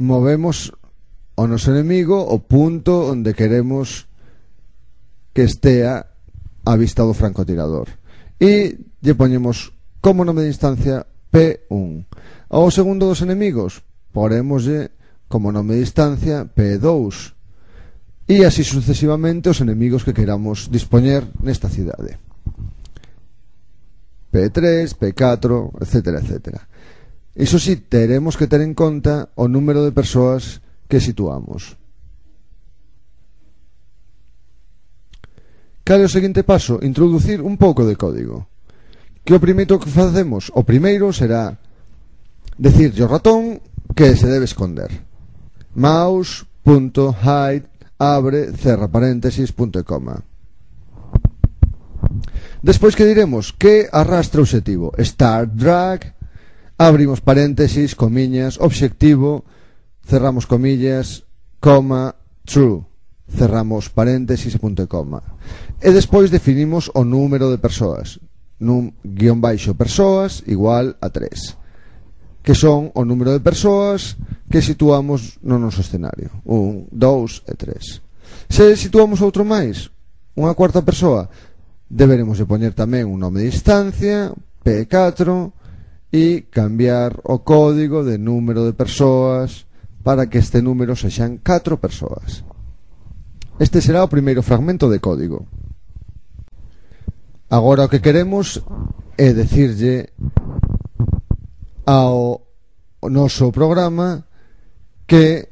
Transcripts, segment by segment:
movemos ao noso enemigo o punto onde queremos que estea a vista do francotirador, e lle poñemos como nome de instancia P1. Ao segundo dos enemigos porémoslle como nome de instancia P2, e así sucesivamente os enemigos que queramos dispoñer nesta cidade, P3, P4, etc, etc. Iso si, teremos que ter en conta o número de persoas que situamos. Cal é o seguinte paso? Introducir un pouco de código. Que o primeiro que facemos? O primeiro será decirlle ao ratón que se debe esconder. Mouse.hide abre, cerra paréntesis, punto e coma. Despois que diremos que arrastra o obxectivo. Start drag, abrimos paréntesis, comiñas, obxectivo, cerramos comillas, coma, true, cerramos paréntesis e punto e coma. E despois definimos o número de persoas, guión baixo persoas igual a 3, que son o número de persoas que situamos no noso escenario. 1, 2 e 3. Se situamos outro máis, unha cuarta persoa, deberemos de poñer tamén un nome de instancia, P4, e cambiar o código de número de persoas para que este número sexan 4 persoas. Este será o primeiro fragmento de código. Agora o que queremos é decirlle ao noso programa que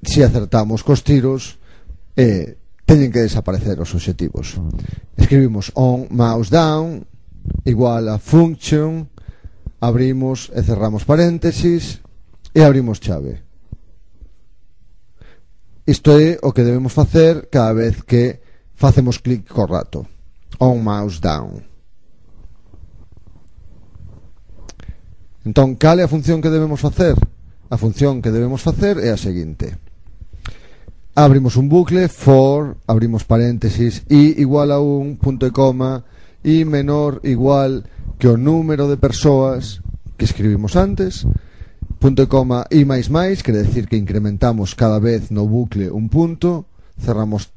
se acertamos cos tiros teñen que desaparecer os obxectivos. Escribimos on mouse down igual a function, abrimos e cerramos paréntesis e abrimos chave. Isto é o que debemos facer cada vez que facemos clic co rato. On mouse down. Entón, cal é a función que debemos facer? A función que debemos facer é a seguinte. Abrimos un bucle for, abrimos paréntesis, i igual a 1, punto e coma, i menor igual que o número de persoas que escribimos antes, punto e coma, i máis máis, quere decir que incrementamos cada vez no bucle un punto, cerramos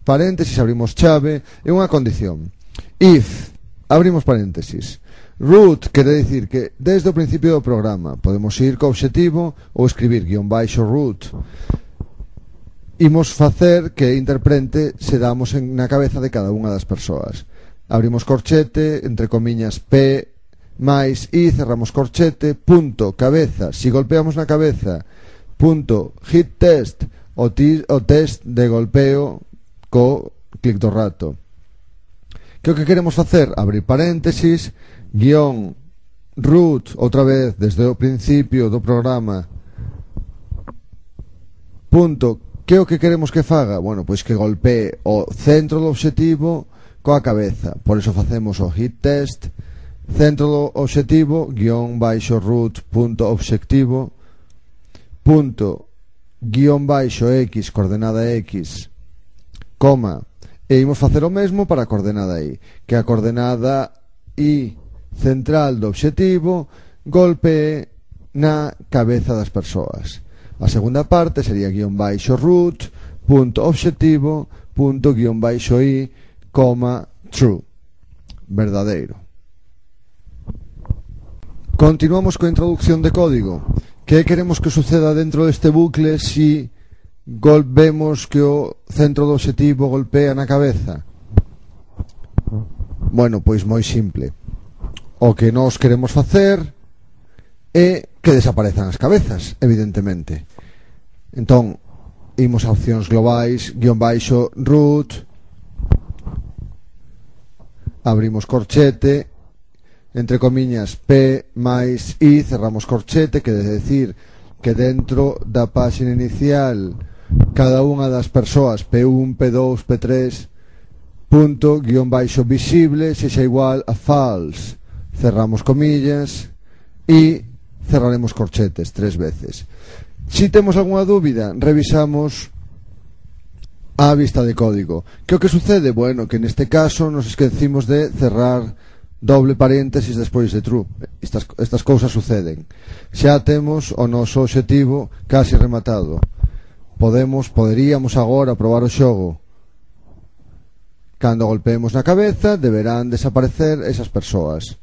paréntesis, abrimos chave, e unha condición. If, abrimos paréntesis, root, quere decir que desde o principio do programa podemos ir co obxectivo ou escribir guión baixo root. Imos facer que interprete se damos na cabeza de cada unha das persoas. Abrimos corchete, entre comiñas P máis I, cerramos corchete, punto, cabeza, si golpeamos na cabeza, punto, hit test, o test de golpeo co clic do rato. Que o que queremos facer? Abrir paréntesis, guión root, outra vez, desde o principio do programa, punto, que o que queremos que faga? Bueno, pois que golpee o centro do obxectivo coa cabeza, por iso facemos o hit test, centro do obxectivo, guión baixo root, punto obxectivo, punto, guión baixo x, coordenada x, coma, e imos facer o mesmo para a coordenada y, que a coordenada y central do obxectivo golpee na cabeza das persoas. A segunda parte sería guión baixo root, punto obxectivo, punto guión baixo y, coma, true, verdadeiro. Continuamos coa introducción de código. Que queremos que suceda dentro deste bucle si vemos que o centro do obxectivo golpea na cabeza? Bueno, pois moi simple. O que nós queremos facer é que desaparezan as cabezas, evidentemente. Entón, imos a opcións globais, guión baixo root, abrimos corchete, entre comiñas P máis I, cerramos corchete, que é decir que dentro da páxina inicial cada unha das persoas P1, P2, P3, punto, guión baixo visible, sexa igual a false. Cerramos comillas e cerraremos corchetes 3 veces. Si temos algunha dúbida, revisamos a vista de código. Que o que sucede? Bueno, que neste caso nos esquecimos de cerrar doble paréntesis despois de true. Estas cousas suceden. Xa temos o noso obxectivo casi rematado. Poderíamos agora probar o xogo. Cando golpeemos na cabeza deberán desaparecer esas persoas.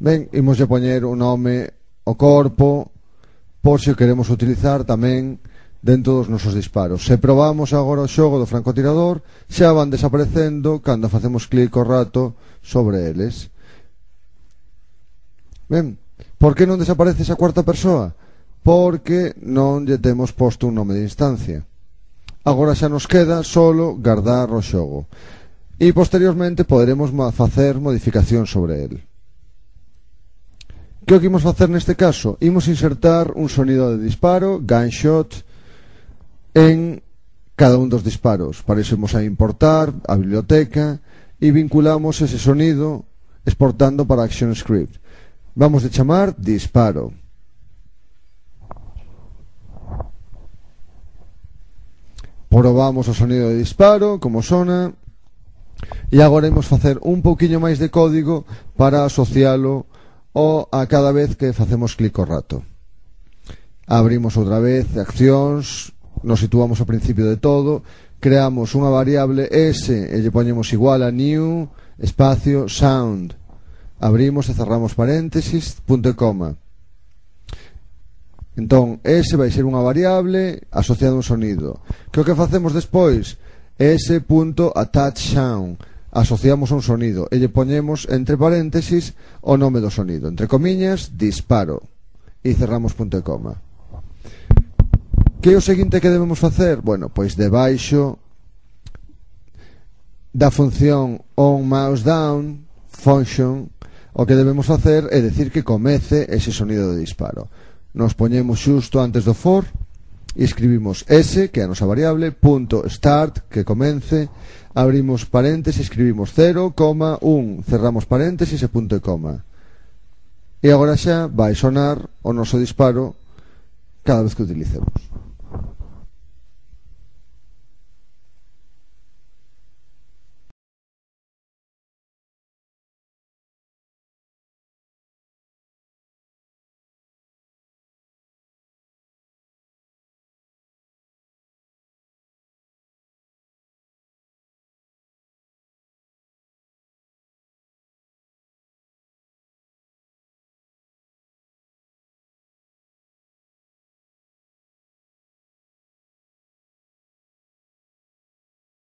Ben, imoslle poñer un nome ao corpo por se o queremos utilizar tamén dentro dos nosos disparos. Se probamos agora o xogo do francotirador, xa van desaparecendo cando facemos clic o rato sobre eles. Ben, por que non desaparece esa cuarta persoa? Porque non lle temos posto un nome de instancia. Agora xa nos queda solo guardar o xogo e posteriormente poderemos facer modificacións sobre el. Que o que imos facer neste caso? Imos insertar un sonido de disparo, gunshot, en cada un dos disparos. Para iso imos a importar a biblioteca e vinculamos ese sonido exportando para ActionScript. Vamos de chamar disparo. Probamos o sonido de disparo, como sona, e agora imos facer un pouquiño máis de código para asocialo a cada vez que facemos clic o rato. Abrimos outra vez accións, nos situamos ao principio de todo, creamos unha variable S e lle poñemos igual a new espacio sound, abrimos e cerramos paréntesis, punto e coma. Entón, S vai ser unha variable asociada a un sonido. Que o que facemos despois? S.attach sound, asociamos a un sonido e lle poñemos entre paréntesis o nome do sonido, entre comiñas, disparo, e cerramos punto e coma. Que é o seguinte que debemos facer? Bueno, pois debaixo da función onMouseDown function, o que debemos facer é decir que comece ese sonido de disparo. Nos poñemos xusto antes do for e escribimos S, que é a nosa variable, punto start, que comence, abrimos paréntesis, escribimos 0,1, cerramos paréntesis e punto e coma. E agora xa vai sonar o noso disparo cada vez que utilicemos.